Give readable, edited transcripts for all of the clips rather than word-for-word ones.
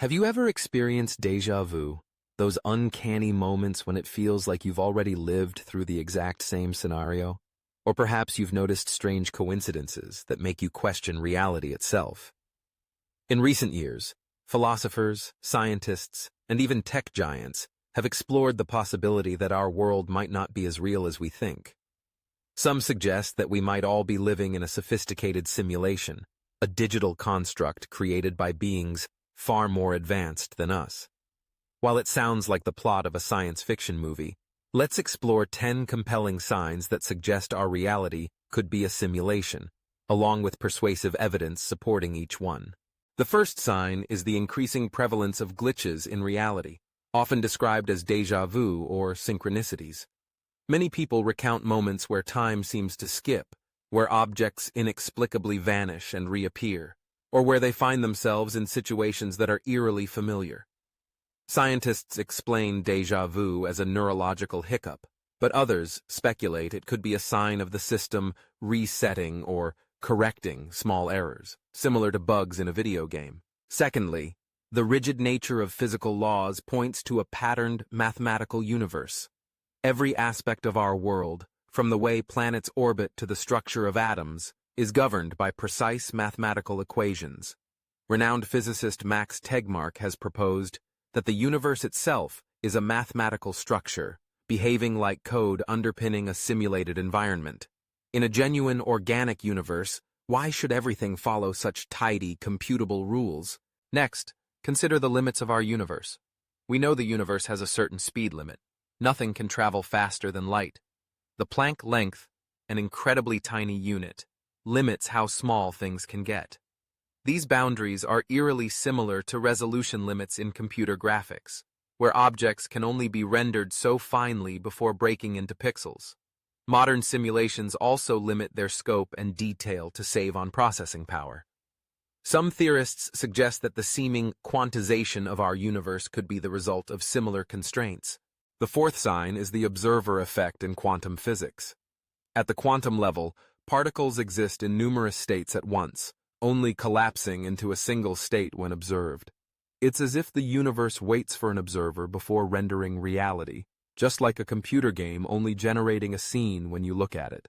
Have you ever experienced déjà vu? Those uncanny moments when it feels like you've already lived through the exact same scenario? Or perhaps you've noticed strange coincidences that make you question reality itself. In recent years, philosophers, scientists, and even tech giants have explored the possibility that our world might not be as real as we think. Some suggest that we might all be living in a sophisticated simulation, a digital construct created by beings far more advanced than us. While it sounds like the plot of a science fiction movie, let's explore 10 compelling signs that suggest our reality could be a simulation, along with persuasive evidence supporting each one. The first sign is the increasing prevalence of glitches in reality, often described as déjà vu or synchronicities. Many people recount moments where time seems to skip, where objects inexplicably vanish and reappear, or where they find themselves in situations that are eerily familiar. Scientists explain déjà vu as a neurological hiccup, but others speculate it could be a sign of the system resetting or correcting small errors, similar to bugs in a video game. Secondly, the rigid nature of physical laws points to a patterned mathematical universe. Every aspect of our world, from the way planets orbit to the structure of atoms, is governed by precise mathematical equations. Renowned physicist Max Tegmark has proposed that the universe itself is a mathematical structure, behaving like code underpinning a simulated environment. In a genuine organic universe, why should everything follow such tidy, computable rules? Next, consider the limits of our universe. We know the universe has a certain speed limit. Nothing can travel faster than light. The Planck length, an incredibly tiny unit, limits how small things can get. These boundaries are eerily similar to resolution limits in computer graphics, where objects can only be rendered so finely before breaking into pixels. Modern simulations also limit their scope and detail to save on processing power. Some theorists suggest that the seeming quantization of our universe could be the result of similar constraints. The fourth sign is the observer effect in quantum physics. At the quantum level, particles exist in numerous states at once, only collapsing into a single state when observed. It's as if the universe waits for an observer before rendering reality, just like a computer game only generating a scene when you look at it.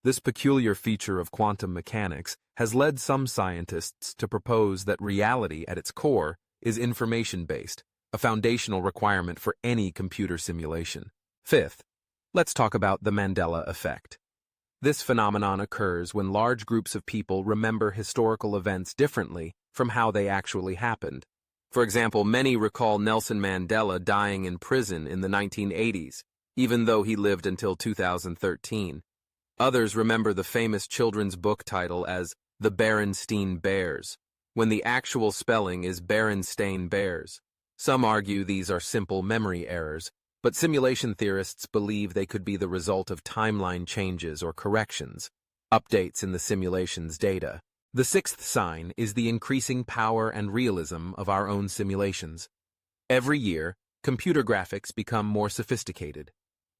This peculiar feature of quantum mechanics has led some scientists to propose that reality at its core is information-based, a foundational requirement for any computer simulation. Fifth, let's talk about the Mandela effect. This phenomenon occurs when large groups of people remember historical events differently from how they actually happened. For example, many recall Nelson Mandela dying in prison in the 1980s, even though he lived until 2013. Others remember the famous children's book title as The Berenstain Bears, when the actual spelling is Berenstain Bears. Some argue these are simple memory errors, but simulation theorists believe they could be the result of timeline changes or corrections, updates in the simulation's data. The sixth sign is the increasing power and realism of our own simulations. Every year, computer graphics become more sophisticated.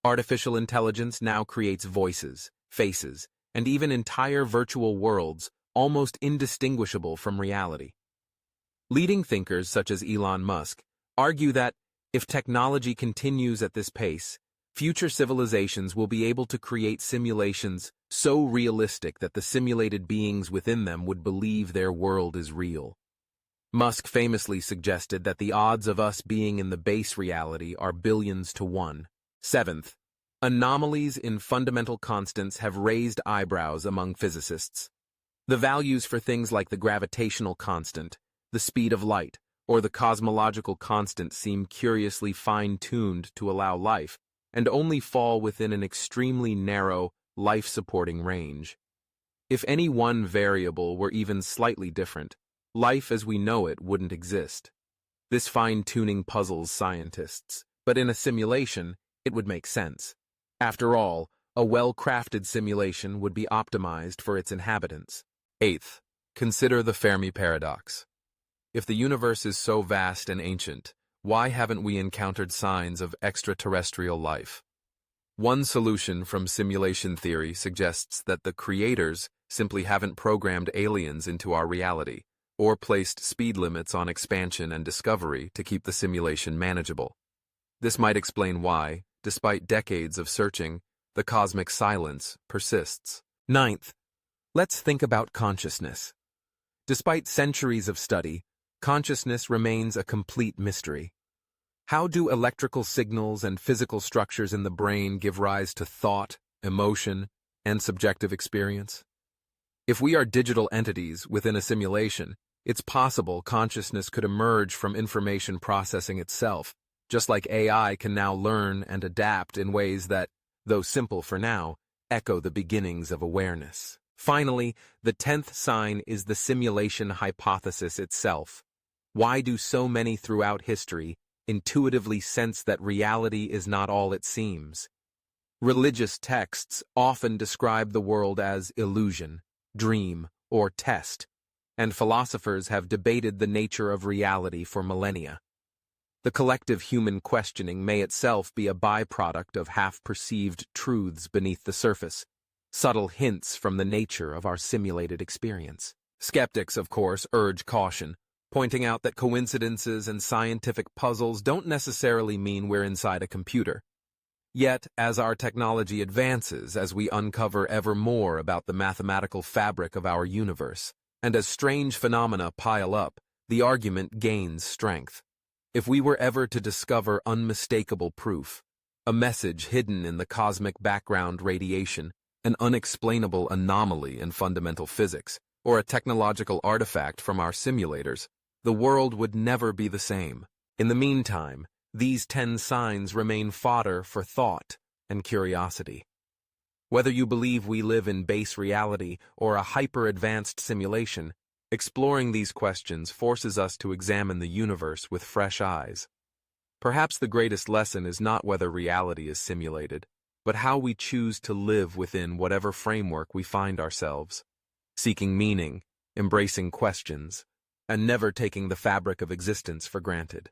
Artificial intelligence now creates voices, faces, and even entire virtual worlds almost indistinguishable from reality. Leading thinkers such as Elon Musk argue that if technology continues at this pace, future civilizations will be able to create simulations so realistic that the simulated beings within them would believe their world is real. Musk famously suggested that the odds of us being in the base reality are billions to one. Seventh, anomalies in fundamental constants have raised eyebrows among physicists. The values for things like the gravitational constant, the speed of light, or the cosmological constant seem curiously fine-tuned to allow life, and only fall within an extremely narrow, life-supporting range. If any one variable were even slightly different, life as we know it wouldn't exist. This fine-tuning puzzles scientists, but in a simulation, it would make sense. After all, a well-crafted simulation would be optimized for its inhabitants. Eighth, consider the Fermi paradox. If the universe is so vast and ancient, why haven't we encountered signs of extraterrestrial life? One solution from simulation theory suggests that the creators simply haven't programmed aliens into our reality, or placed speed limits on expansion and discovery to keep the simulation manageable. This might explain why, despite decades of searching, the cosmic silence persists. Ninth, let's think about consciousness. Despite centuries of study, consciousness remains a complete mystery. How do electrical signals and physical structures in the brain give rise to thought, emotion, and subjective experience? If we are digital entities within a simulation, it's possible consciousness could emerge from information processing itself, just like AI can now learn and adapt in ways that, though simple for now, echo the beginnings of awareness. Finally, the 10th sign is the simulation hypothesis itself. Why do so many throughout history intuitively sense that reality is not all it seems? Religious texts often describe the world as illusion, dream, or test, and philosophers have debated the nature of reality for millennia. The collective human questioning may itself be a byproduct of half-perceived truths beneath the surface, subtle hints from the nature of our simulated experience. Skeptics, of course, urge caution, pointing out that coincidences and scientific puzzles don't necessarily mean we're inside a computer. Yet, as our technology advances, as we uncover ever more about the mathematical fabric of our universe, and as strange phenomena pile up, the argument gains strength. If we were ever to discover unmistakable proof, a message hidden in the cosmic background radiation, an unexplainable anomaly in fundamental physics, or a technological artifact from our simulators, the world would never be the same. In the meantime, these 10 signs remain fodder for thought and curiosity. Whether you believe we live in base reality or a hyper-advanced simulation, exploring these questions forces us to examine the universe with fresh eyes. Perhaps the greatest lesson is not whether reality is simulated, but how we choose to live within whatever framework we find ourselves, seeking meaning, embracing questions, and never taking the fabric of existence for granted.